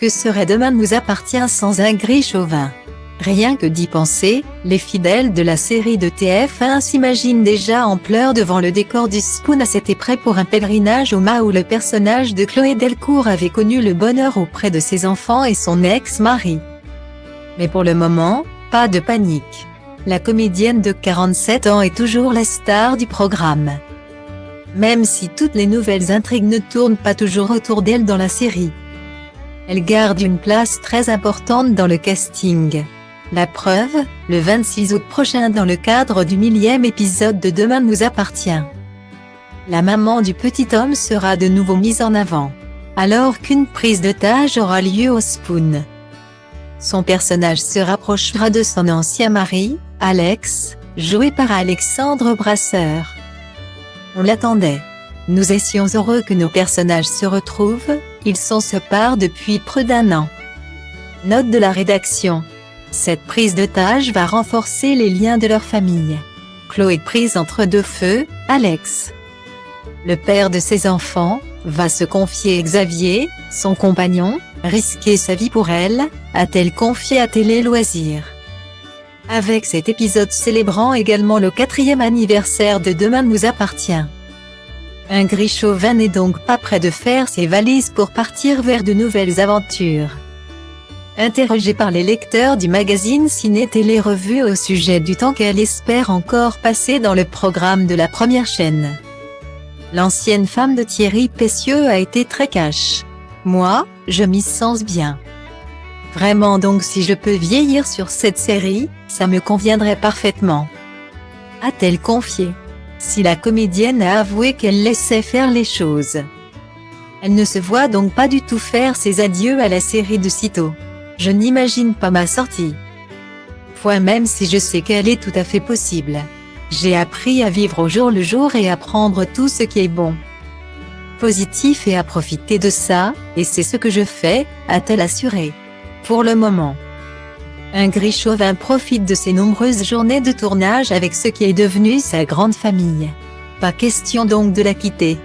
Que serait Demain nous appartient sans un Gris Chauvin? Rien que d'y penser, les fidèles de la série de TF1 s'imaginent déjà en pleurs devant le décor du Spoon à cet prêt pour un pèlerinage au Mât où le personnage de Chloé Delcourt avait connu le bonheur auprès de ses enfants et son ex-mari. Mais pour le moment, pas de panique. La comédienne de 47 ans est toujours la star du programme. Même si toutes les nouvelles intrigues ne tournent pas toujours autour d'elle dans la série. Elle garde une place très importante dans le casting. La preuve, le 26 août prochain dans le cadre du 1000e épisode de Demain nous appartient. La maman du petit homme sera de nouveau mise en avant, alors qu'une prise d'otage aura lieu au Spoon. Son personnage se rapprochera de son ancien mari, Alex, joué par Alexandre Brasseur. On l'attendait. Nous étions heureux que nos personnages se retrouvent, ils se séparent depuis près d'1 an. Note de la rédaction. Cette prise d'otage va renforcer les liens de leur famille. Chloé prise entre deux feux, Alex, le père de ses enfants, va se confier à Xavier, son compagnon, risquer sa vie pour elle, a-t-elle confié à Télé Loisirs. Avec cet épisode célébrant également le 4e anniversaire de Demain nous appartient. Un Gris Chauvin n'est donc pas prêt de faire ses valises pour partir vers de nouvelles aventures. Interrogée par les lecteurs du magazine Ciné Télé Revue au sujet du temps qu'elle espère encore passer dans le programme de la première chaîne, l'ancienne femme de Thierry Pessieux a été très cash. Moi, je m'y sens bien. Vraiment donc si je peux vieillir sur cette série, ça me conviendrait parfaitement. A-t-elle confié. Si la comédienne a avoué qu'elle laissait faire les choses. Elle ne se voit donc pas du tout faire ses adieux à la série de sitôt. Je n'imagine pas ma sortie. Même si je sais qu'elle est tout à fait possible. J'ai appris à vivre au jour le jour et à prendre tout ce qui est bon, positif et à profiter de ça, et c'est ce que je fais, a-t-elle assuré. Pour le moment, un Gris Chauvin profite de ses nombreuses journées de tournage avec ce qui est devenu sa grande famille. Pas question donc de la quitter.